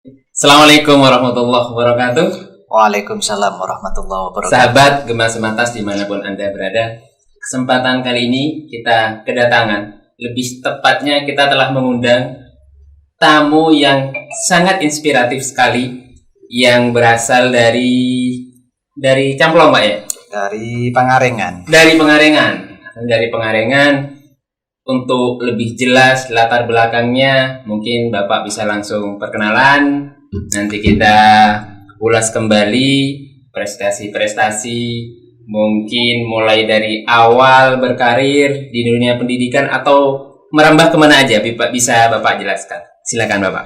Assalamualaikum warahmatullahi wabarakatuh. Waalaikumsalam warahmatullahi wabarakatuh. Sahabat Gema Semantas dimanapun Anda berada, kesempatan kali ini kita kedatangan, lebih tepatnya kita telah mengundang tamu yang sangat inspiratif sekali, yang berasal dari Camplong, Pak ya? Dari Pangarengan. Dari Pangarengan. Untuk lebih jelas latar belakangnya, mungkin Bapak bisa langsung perkenalan. Nanti kita ulas kembali prestasi-prestasi, mungkin mulai dari awal berkarir di dunia pendidikan atau merambah kemana aja, bisa Bapak jelaskan. Silakan Bapak.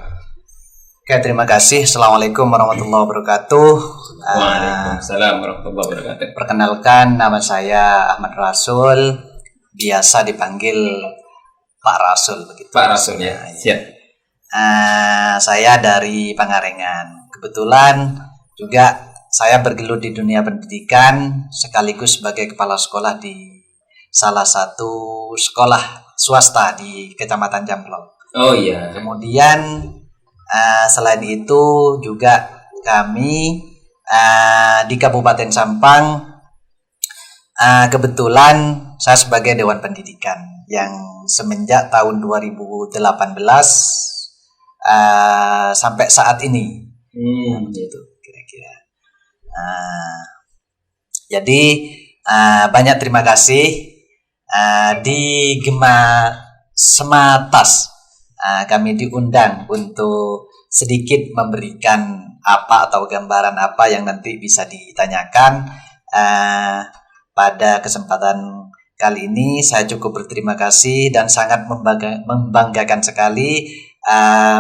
Oke, terima kasih. Assalamualaikum warahmatullahi wabarakatuh. Waalaikumsalam warahmatullahi wabarakatuh. Perkenalkan, nama saya Ahmad Rasul, biasa dipanggil Pak Rasul begitu. Pak Rasul ya. Siap. Saya dari Pangarengan. Kebetulan juga saya bergelut di dunia pendidikan sekaligus sebagai kepala sekolah di salah satu sekolah swasta di Kecamatan Camplong. Oh iya. Kemudian selain itu juga kami di Kabupaten Sampang kebetulan saya sebagai Dewan Pendidikan yang semenjak tahun 2018 sampai saat ini, gitu kira-kira. Jadi banyak terima kasih di Gema Sematas kami diundang untuk sedikit memberikan apa atau gambaran apa yang nanti bisa ditanyakan. Pada kesempatan kali ini saya cukup berterima kasih dan sangat membanggakan sekali.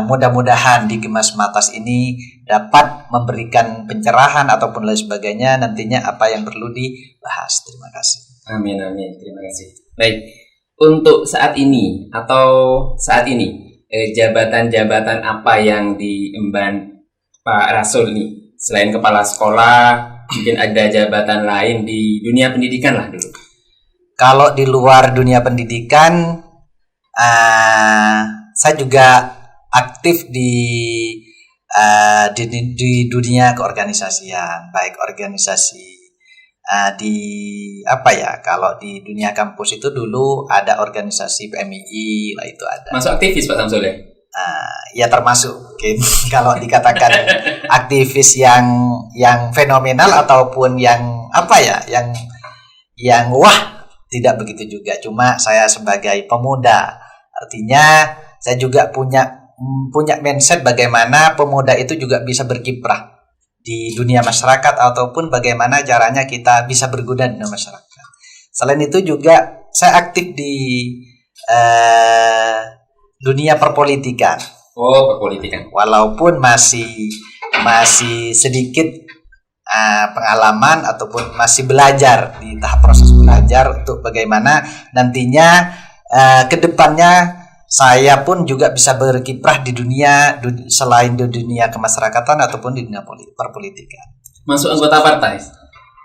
Mudah-mudahan di Gema Sematas ini dapat memberikan pencerahan ataupun lain sebagainya nantinya apa yang perlu dibahas. Terima kasih. Amin. Terima kasih. Baik, untuk saat ini jabatan-jabatan apa yang diemban Pak Rasul nih? Selain kepala sekolah, mungkin ada jabatan lain di dunia pendidikan lah dulu. Kalau di luar dunia pendidikan, saya juga aktif di dunia keorganisasian, baik organisasi kalau di dunia kampus itu dulu ada organisasi PMII lah, itu ada. Masuk aktivis Pak Samsul ya? Ya termasuk mungkin kalau dikatakan aktivis yang fenomenal ataupun yang wah, tidak begitu juga. Cuma saya sebagai pemuda, artinya saya juga punya mindset bagaimana pemuda itu juga bisa berkiprah di dunia masyarakat ataupun bagaimana caranya kita bisa berguna di dunia masyarakat. Selain itu juga saya aktif di dunia perpolitikan. Oh, perpolitikan. Walaupun masih sedikit pengalaman ataupun masih belajar di tahap proses belajar untuk bagaimana nantinya ke depannya saya pun juga bisa berkiprah di dunia selain di dunia kemasyarakatan ataupun di dunia perpolitikan. Masuk anggota partai?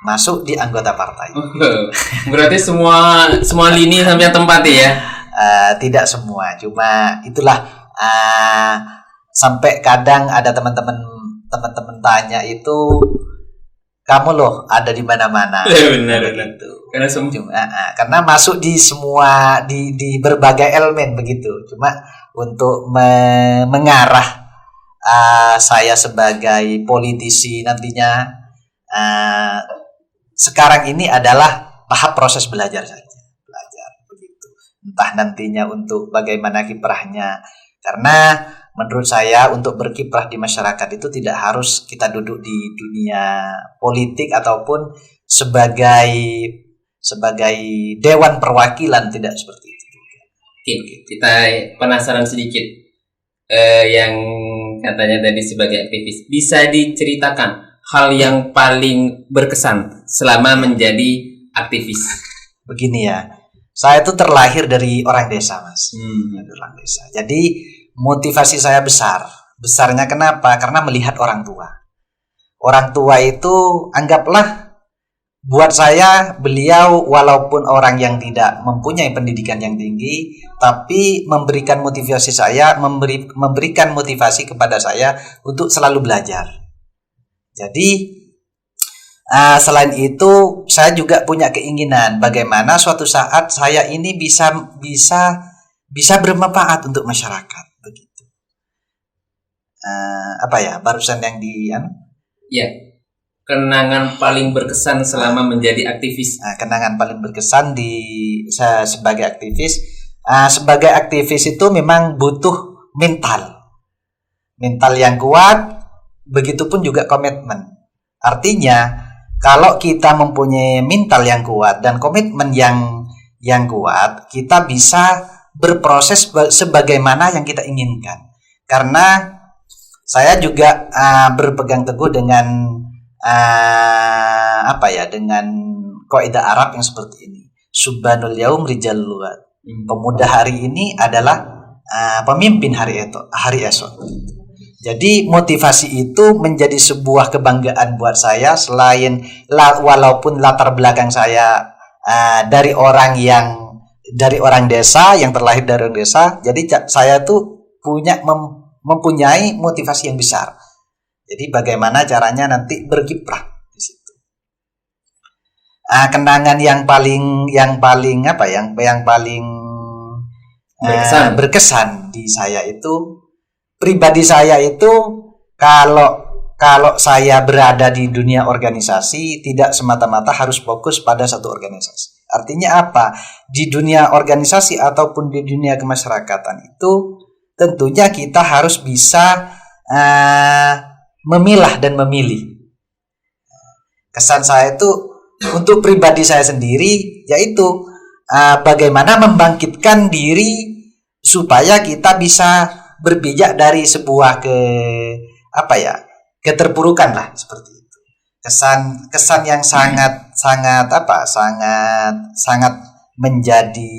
Masuk di anggota partai. Berarti semua lini sampai tempat ya? Tidak semua, cuma itulah sampai kadang ada teman-teman tanya itu, kamu loh ada di mana-mana. Benar. Begitu. Karena masuk di semua di berbagai elemen begitu. Cuma untuk mengarah saya sebagai politisi nantinya sekarang ini adalah tahap proses belajar saja. Entah nantinya untuk bagaimana kiprahnya, karena menurut saya untuk berkiprah di masyarakat itu tidak harus kita duduk di dunia politik ataupun sebagai dewan perwakilan, tidak seperti itu juga. Oke, kita penasaran sedikit yang katanya tadi sebagai aktivis, bisa diceritakan hal yang paling berkesan selama menjadi aktivis? Begini ya, saya itu terlahir dari orang desa, Mas. Orang desa. Jadi motivasi saya besarnya kenapa? Karena melihat orang tua. Orang tua itu anggaplah buat saya beliau walaupun orang yang tidak mempunyai pendidikan yang tinggi, tapi memberikan motivasi saya, memberikan motivasi kepada saya untuk selalu belajar. Jadi selain itu saya juga punya keinginan bagaimana suatu saat saya ini bisa bermanfaat untuk masyarakat begitu. Barusan yang Ya, kenangan paling berkesan selama menjadi aktivis. Kenangan paling berkesan saya sebagai aktivis. Sebagai aktivis itu memang butuh mental yang kuat, begitupun juga komitmen. Artinya kalau kita mempunyai mental yang kuat dan komitmen yang kuat, kita bisa berproses sebagaimana yang kita inginkan. Karena saya juga berpegang teguh dengan dengan kaidah Arab yang seperti ini. Subhanul yaum rijalul luat. Pemuda hari ini adalah pemimpin hari esok. Jadi motivasi itu menjadi sebuah kebanggaan buat saya, selain walaupun latar belakang saya dari orang desa, yang terlahir dari orang desa. Jadi saya tuh mempunyai motivasi yang besar. Jadi bagaimana caranya nanti berkiprah di situ. Kenangan yang paling berkesan di saya itu, pribadi saya itu, kalau saya berada di dunia organisasi tidak semata-mata harus fokus pada satu organisasi. Artinya apa? Di dunia organisasi ataupun di dunia kemasyarakatan itu tentunya kita harus bisa memilah dan memilih. Kesan saya itu untuk pribadi saya sendiri yaitu bagaimana membangkitkan diri supaya kita bisa berpijak dari sebuah keterpurukan lah, seperti itu. Kesan yang sangat menjadi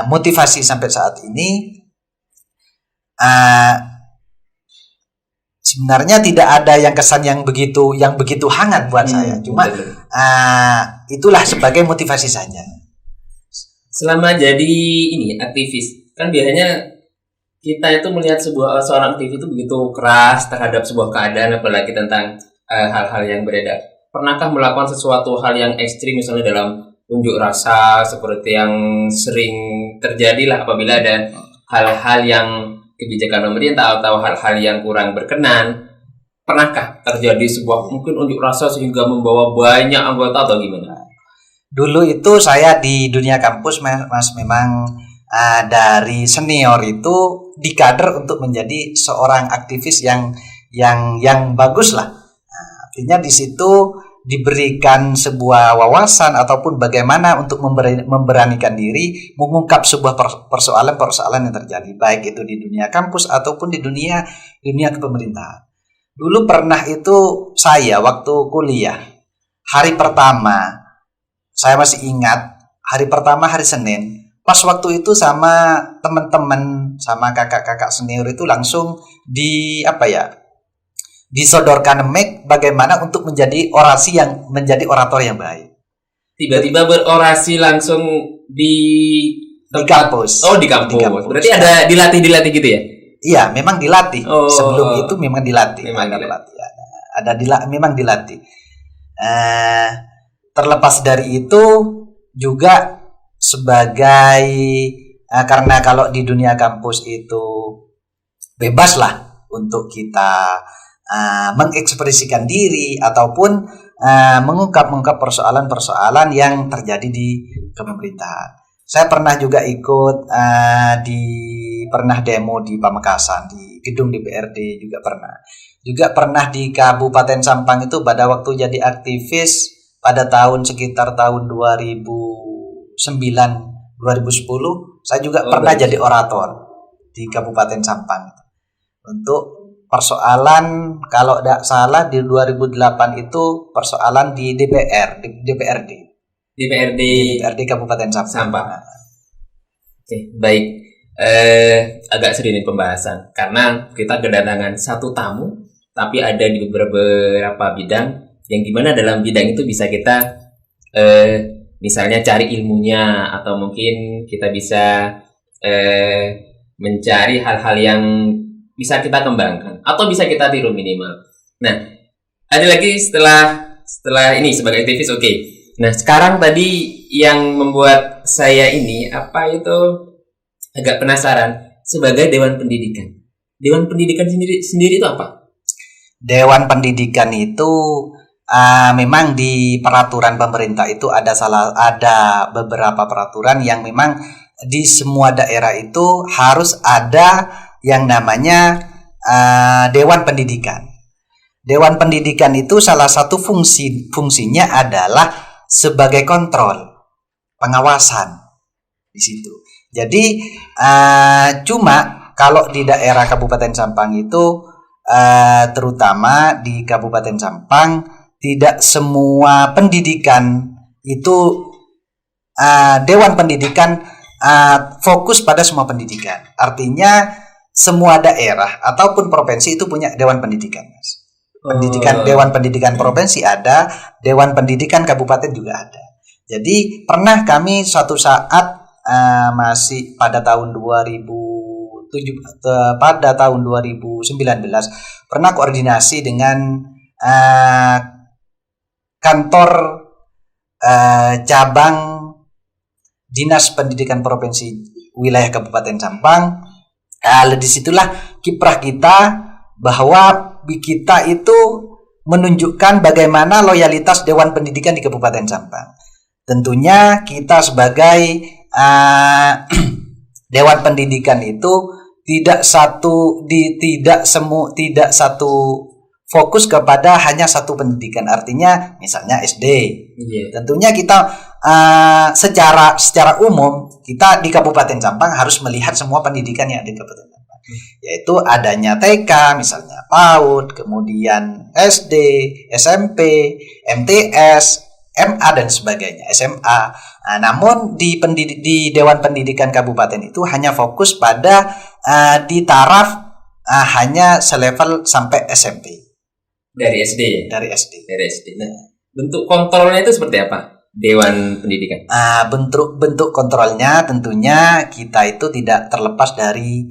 motivasi sampai saat ini. Sebenarnya tidak ada yang kesan yang begitu hangat buat saya. Cuma itulah sebagai motivasi saja. Selama jadi aktivis, kan biasanya kita itu melihat seorang aktivis itu begitu keras terhadap sebuah keadaan, apalagi tentang hal-hal yang beredar. Pernahkah melakukan sesuatu hal yang ekstrim, misalnya dalam unjuk rasa seperti yang sering terjadi lah apabila ada hal-hal yang kebijakan pemerintah atau hal-hal yang kurang berkenan? Pernahkah terjadi sebuah mungkin unjuk rasa sehingga membawa banyak anggota atau gimana? Dulu itu saya di dunia kampus Mas memang dari senior itu dikader untuk menjadi seorang aktivis yang bagus lah. Artinya di situ diberikan sebuah wawasan ataupun bagaimana untuk memberanikan diri mengungkap sebuah persoalan yang terjadi, baik itu di dunia kampus ataupun di dunia kepemerintahan. Dulu pernah itu saya waktu kuliah, hari pertama saya masih ingat, hari pertama hari Senin, pas waktu itu sama teman-teman, sama kakak-kakak senior itu langsung disodorkan mic bagaimana untuk menjadi orator yang baik. Tiba-tiba berorasi langsung di kampus. Oh, di kampus. Berarti ada dilatih gitu ya? Iya, memang dilatih. Sebelum itu memang dilatih. Memang dilatih. Terlepas dari itu juga sebagai karena kalau di dunia kampus itu bebas lah untuk kita mengekspresikan diri ataupun mengungkap persoalan-persoalan yang terjadi di pemerintahan. Saya pernah juga ikut pernah demo di Pamekasan, di gedung DPRD juga pernah di Kabupaten Sampang itu pada waktu jadi aktivis pada sekitar tahun 2009 2010 saya juga pernah jadi orator di Kabupaten Sampang untuk persoalan, kalau tidak salah di 2008 itu persoalan di DPRD Kabupaten Sampang. Oke, baik. Agak sering nih pembahasan karena kita kedatangan satu tamu, tapi ada di beberapa bidang. yang gimana dalam bidang itu bisa kita misalnya cari ilmunya, atau mungkin kita bisa mencari hal-hal yang bisa kita kembangkan atau bisa kita tiru minimal. Nah, ada lagi setelah ini sebagai aktivis, oke. Nah, sekarang tadi yang membuat saya ini agak penasaran sebagai Dewan Pendidikan. Dewan Pendidikan sendiri itu apa? Dewan Pendidikan itu memang di peraturan pemerintah itu ada beberapa peraturan yang memang di semua daerah itu harus ada yang namanya Dewan Pendidikan. Dewan Pendidikan itu salah satu fungsinya adalah sebagai kontrol, pengawasan di situ. Jadi cuma kalau di daerah Kabupaten Sampang itu terutama di Kabupaten Sampang tidak semua pendidikan itu Dewan Pendidikan fokus pada semua pendidikan. Artinya semua daerah ataupun provinsi itu punya Dewan Pendidikan, Mas. Dewan Pendidikan provinsi ada, Dewan Pendidikan kabupaten juga ada. Jadi pernah kami suatu saat masih pada tahun 2019 pernah koordinasi dengan kantor cabang Dinas Pendidikan Provinsi wilayah Kabupaten Sampang. Disitulah kiprah kita bahwa kita itu menunjukkan bagaimana loyalitas Dewan Pendidikan di Kabupaten Sampang. Tentunya kita sebagai Dewan Pendidikan itu tidak satu fokus kepada hanya satu pendidikan, artinya misalnya SD. Tentunya kita secara umum kita di Kabupaten Sampang harus melihat semua pendidikan yang ada di Kabupaten Sampang, yaitu adanya TK, misalnya PAUD, kemudian SD, SMP, MTS, MA dan sebagainya, SMA. Namun di Dewan Pendidikan Kabupaten itu hanya fokus pada di taraf hanya selevel sampai SMP. Dari SD. Dari SD. Nah, bentuk kontrolnya itu seperti apa? Dewan Pendidikan. Bentuk kontrolnya tentunya kita itu tidak terlepas dari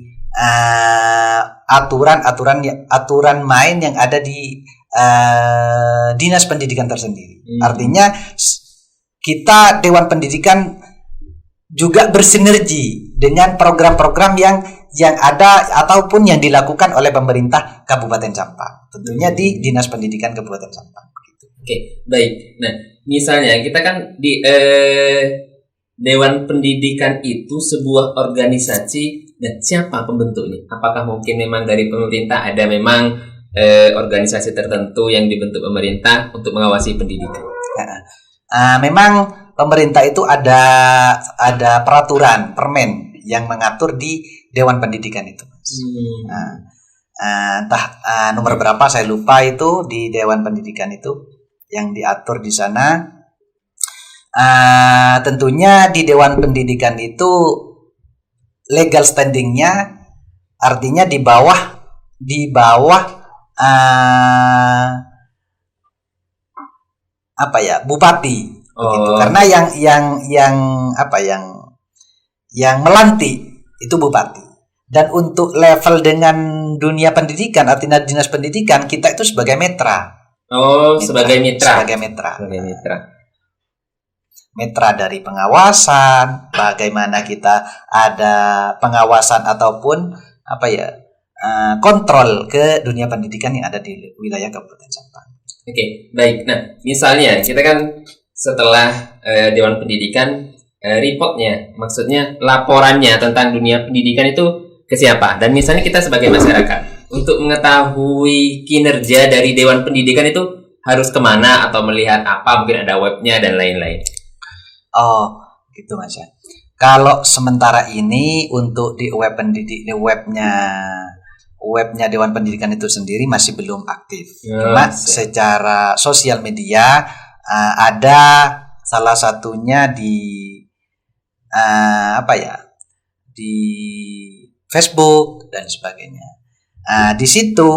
aturan main yang ada di Dinas Pendidikan tersendiri. Artinya kita Dewan Pendidikan juga bersinergi dengan program-program yang ada ataupun yang dilakukan oleh pemerintah Kabupaten Sampang. Tentunya di Dinas Pendidikan Kabupaten Sampang. Oke, baik. Nah, misalnya kita kan di Dewan Pendidikan itu sebuah organisasi, dan siapa pembentuknya? Apakah mungkin memang dari pemerintah ada memang organisasi tertentu yang dibentuk pemerintah untuk mengawasi pendidikan? Memang pemerintah itu ada peraturan permen yang mengatur di Dewan Pendidikan itu, Mas. Entah nomor berapa saya lupa itu di Dewan Pendidikan itu yang diatur di sana. Tentunya di Dewan Pendidikan itu legal standingnya artinya di bawah bupati, begitu. Karena yang melantik itu bupati. Dan untuk level dengan dunia pendidikan, artinya dinas pendidikan, kita itu sebagai mitra. Sebagai mitra. Mitra dari pengawasan, bagaimana kita ada pengawasan ataupun kontrol ke dunia pendidikan yang ada di wilayah Kabupaten Sampang. Oke, baik. Nah, misalnya kita kan setelah Dewan Pendidikan reportnya, maksudnya laporannya tentang dunia pendidikan itu ke siapa? Dan misalnya kita sebagai masyarakat untuk mengetahui kinerja dari Dewan Pendidikan itu harus kemana atau melihat apa? Mungkin ada webnya dan lain-lain. Gitu Mas ya. Kalau sementara ini untuk di webnya Dewan Pendidikan itu sendiri masih belum aktif. Cuma secara sosial media ada salah satunya di di Facebook dan sebagainya. Di situ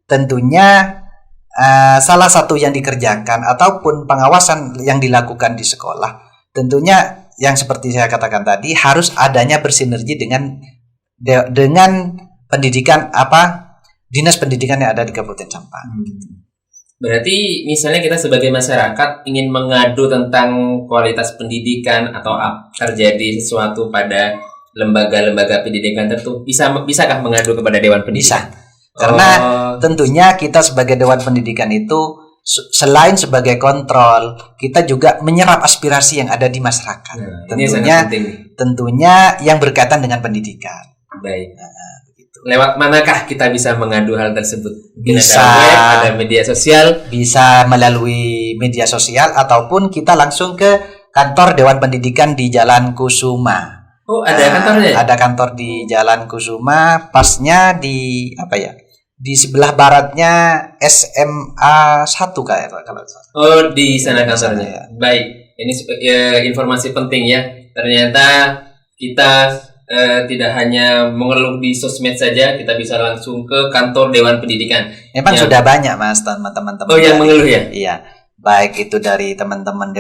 tentunya salah satu yang dikerjakan ataupun pengawasan yang dilakukan di sekolah, tentunya yang seperti saya katakan tadi harus adanya bersinergi dengan pendidikan dinas pendidikan yang ada di Kabupaten Sampang. Berarti misalnya kita sebagai masyarakat ingin mengadu tentang kualitas pendidikan atau terjadi sesuatu pada lembaga-lembaga pendidikan tertentu, bisakah mengadu kepada Dewan Pendidikan? Bisa. Karena tentunya kita sebagai Dewan Pendidikan itu selain sebagai kontrol, kita juga menyerap aspirasi yang ada di masyarakat. Tentunya yang berkaitan dengan pendidikan. Baik. Begitu. Lewat manakah kita bisa mengadu hal tersebut? Mungkin bisa ada web, ada media sosial. Bisa melalui media sosial ataupun kita langsung ke kantor Dewan Pendidikan di Jalan Kusuma. Oh, ada kantornya? Ada kantor di Jalan Kusuma, pasnya di di sebelah baratnya SMA 1 kayak kalau salah. Oh, di sana kantornya. Ya. Baik, ini informasi penting ya. Ternyata kita tidak hanya mengeluh di sosmed saja, kita bisa langsung ke kantor Dewan Pendidikan. Memang sudah banyak Mas teman-teman. Oh, yang mengeluh ya? Iya. Baik itu dari teman-teman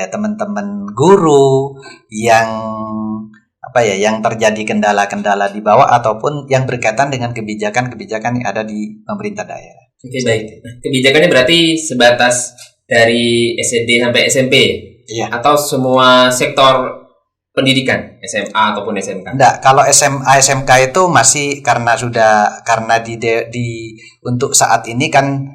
teman-teman guru yang terjadi kendala-kendala di bawah ataupun yang berkaitan dengan kebijakan-kebijakan yang ada di pemerintah daerah. Oke, baik. Kebijakannya berarti sebatas dari SD sampai SMP? Iya. Atau semua sektor pendidikan, SMA ataupun SMK? Enggak, kalau SMA SMK itu masih karena untuk saat ini kan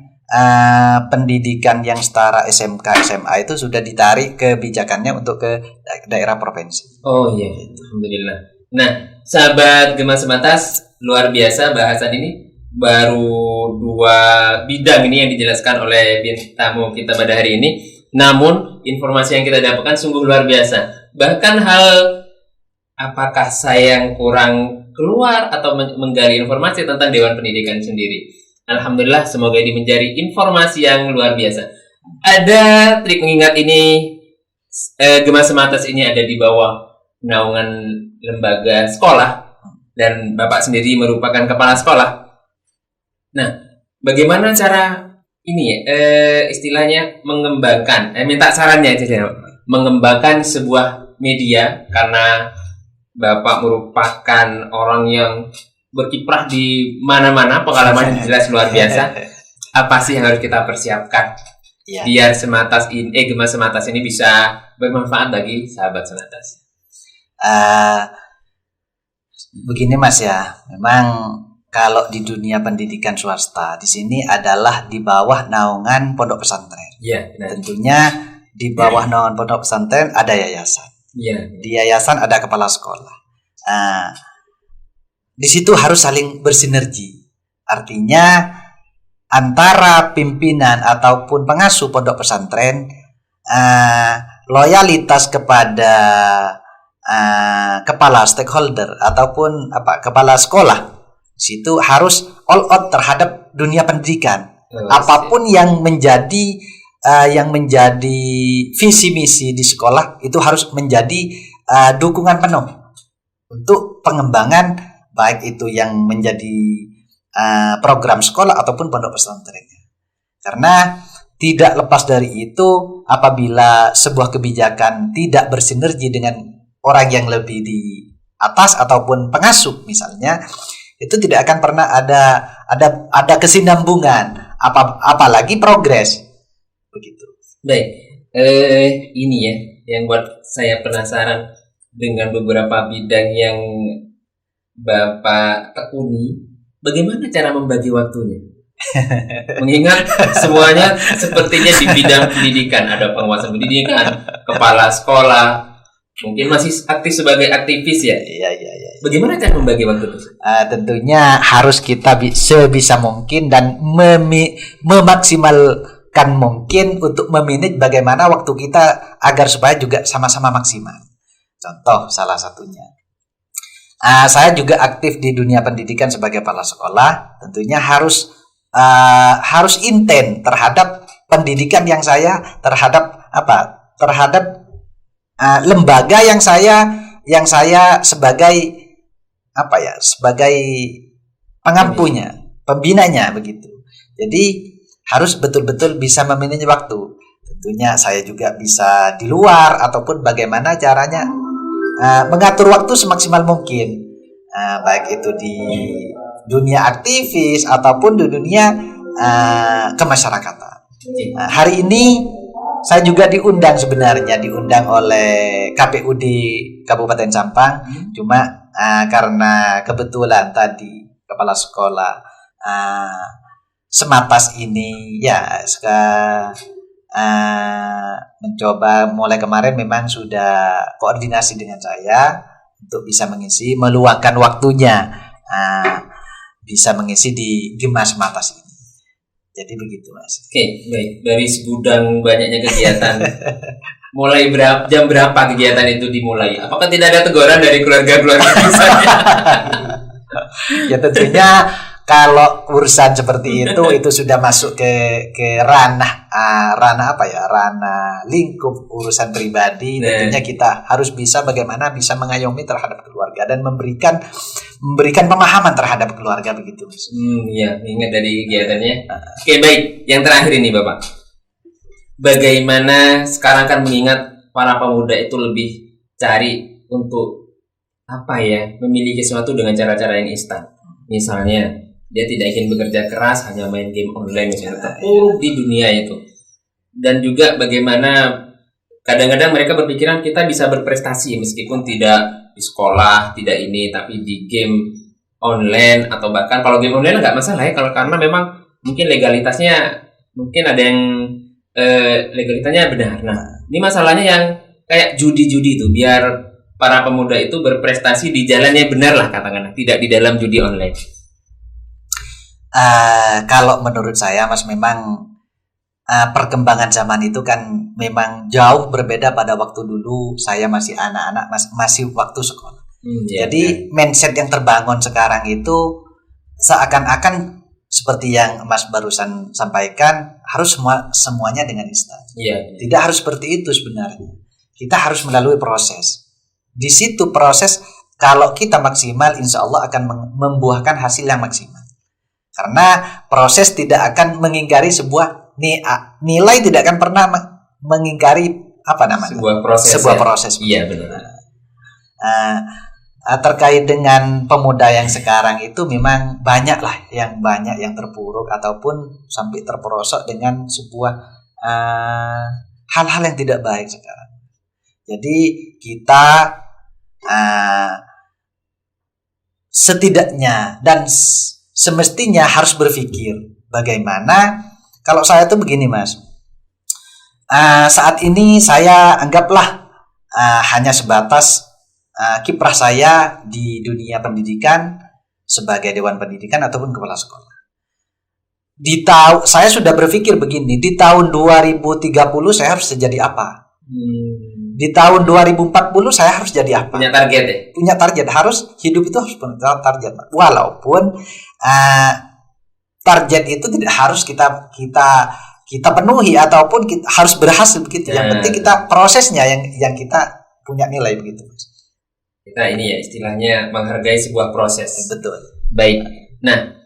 pendidikan yang setara SMK SMA itu sudah ditarik kebijakannya untuk ke daerah provinsi. Oh iya, alhamdulillah. Nah, sahabat Gema Sebatas, luar biasa bahasan ini. Baru 2 bidang ini yang dijelaskan oleh tamu kita pada hari ini. Namun informasi yang kita dapatkan sungguh luar biasa. Bahkan hal apakah saya yang kurang keluar atau menggali informasi tentang Dewan Pendidikan sendiri. Alhamdulillah, semoga ini menjadi informasi yang luar biasa. Ada trik mengingat ini, Gema Sematas ini ada di bawah naungan lembaga sekolah dan Bapak sendiri merupakan kepala sekolah. Nah, bagaimana cara ini istilahnya mengembangkan, minta sarannya aja, mengembangkan sebuah media karena Bapak merupakan orang yang berkiprah di mana-mana, pengalaman jelas luar biasa. Apa sih yang harus kita persiapkan biar Gema Sematas ini bisa bermanfaat bagi sahabat Sematas? Begini Mas ya, memang kalau di dunia pendidikan swasta di sini adalah di bawah naungan pondok pesantren. Iya. Tentunya di bawah naungan pondok pesantren ada yayasan. Iya. Di yayasan ada kepala sekolah. Di situ harus saling bersinergi. Artinya antara pimpinan ataupun pengasuh pondok pesantren loyalitas kepada kepala stakeholder ataupun kepala sekolah, situ harus all out terhadap dunia pendidikan. Apapun yang menjadi visi misi di sekolah itu harus menjadi dukungan penuh untuk pengembangan baik itu yang menjadi program sekolah ataupun pondok pesantrennya. Karena tidak lepas dari itu, apabila sebuah kebijakan tidak bersinergi dengan orang yang lebih di atas ataupun pengasuh misalnya, itu tidak akan pernah ada kesinambungan, apalagi progres. Begitu. Baik, ini ya yang buat saya penasaran dengan beberapa bidang yang Bapak tekuni, bagaimana cara membagi waktunya? Mengingat semuanya sepertinya di bidang pendidikan, ada penguasa pendidikan, kepala sekolah, mungkin masih aktif sebagai aktivis ya? Iya. Bagaimana cara membagi waktu itu? Tentunya harus kita sebisa mungkin dan memaksimalkan mungkin untuk memanage bagaimana waktu kita agar supaya juga sama-sama maksimal. Contoh salah satunya. Saya juga aktif di dunia pendidikan sebagai kepala sekolah. Tentunya harus intent terhadap pendidikan yang saya terhadap lembaga yang saya sebagai sebagai pengampunya, pembinanya begitu. Jadi harus betul-betul bisa memanage waktu. Tentunya saya juga bisa di luar ataupun bagaimana caranya mengatur waktu semaksimal mungkin, baik itu di dunia aktivis ataupun di dunia kemasyarakatan. Hari ini saya juga diundang oleh KPUD Kabupaten Sampang, cuma karena kebetulan tadi kepala sekolah Sematas ini ya mencoba mulai kemarin memang sudah koordinasi dengan saya untuk bisa mengisi, meluangkan waktunya bisa mengisi di Gemas Sematas ini. Jadi begitu, Mas. Oke, baik. Dari segudang banyaknya kegiatan, mulai jam berapa kegiatan itu dimulai? Apakah tidak ada teguran dari keluarga-keluarga misalnya? Ya tentunya kalau urusan seperti itu sudah masuk ke ranah ranah lingkup urusan pribadi. Tentunya kita harus bisa bagaimana bisa mengayomi terhadap keluarga dan memberikan pemahaman terhadap keluarga, begitu. Iya, ingat dari kegiatannya. Oke, baik. Yang terakhir ini, Bapak. Bagaimana sekarang kan mengingat para pemuda itu lebih cari untuk memiliki sesuatu dengan cara-cara yang instan. Misalnya, dia tidak ingin bekerja keras, hanya main game online misalnya, di dunia itu. Dan juga bagaimana kadang-kadang mereka berpikiran kita bisa berprestasi meskipun tidak di sekolah, tidak ini, tapi di game online, atau bahkan kalau game online nggak masalah ya, karena memang mungkin legalitasnya mungkin ada yang legalitasnya benar. Nah, ini masalahnya yang kayak judi-judi itu, biar para pemuda itu berprestasi di jalan yang benar lah katakanlah, tidak di dalam judi online. Kalau menurut saya, Mas, memang perkembangan zaman itu kan memang jauh berbeda pada waktu dulu saya masih anak-anak, masih waktu sekolah. Jadi mindset yang terbangun sekarang itu seakan-akan seperti yang Mas barusan sampaikan, harus semuanya dengan instan. Tidak harus seperti itu sebenarnya. Kita harus melalui proses. Di situ proses, kalau kita maksimal, insya Allah akan membuahkan hasil yang maksimal. Karena proses tidak akan mengingkari sebuah nilai, tidak akan pernah mengingkari sebuah proses. Iya, benar. Terkait dengan pemuda yang sekarang itu memang banyak yang terpuruk ataupun sampai terperosok dengan sebuah hal-hal yang tidak baik sekarang. Jadi kita setidaknya dan semestinya harus berpikir bagaimana. Kalau saya tuh begini, Mas, saat ini saya anggaplah hanya sebatas kiprah saya di dunia pendidikan sebagai Dewan Pendidikan ataupun kepala sekolah. Saya sudah berpikir begini, di tahun 2030 saya harus jadi apa? Di tahun 2040 saya harus jadi apa? Punya target ya? Punya target, harus hidup itu harus punya target. Walaupun target itu tidak harus kita penuhi ataupun kita harus berhasil begitu. Yang penting kita prosesnya yang kita punya nilai begitu. Kita ini ya istilahnya menghargai sebuah proses. Betul. Baik. Nah,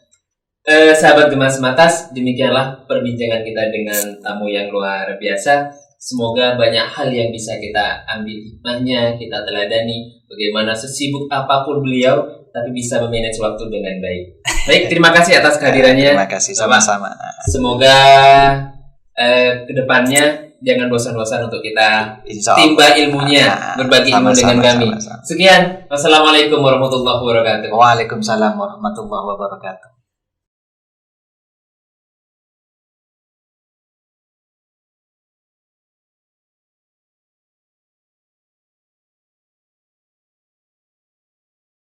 sahabat Gemas Sematas, demikianlah perbincangan kita dengan tamu yang luar biasa. Semoga banyak hal yang bisa kita ambil hikmahnya, kita teladani bagaimana sesibuk apapun beliau, tapi bisa memanage waktu dengan baik. Baik, terima kasih atas kehadirannya. Terima kasih, sama-sama. Semoga kedepannya jangan bosan-bosan untuk kita timba ilmunya, berbagi ilmu dengan kami. Sekian, wassalamualaikum warahmatullahi wabarakatuh. Waalaikumsalam warahmatullahi wabarakatuh.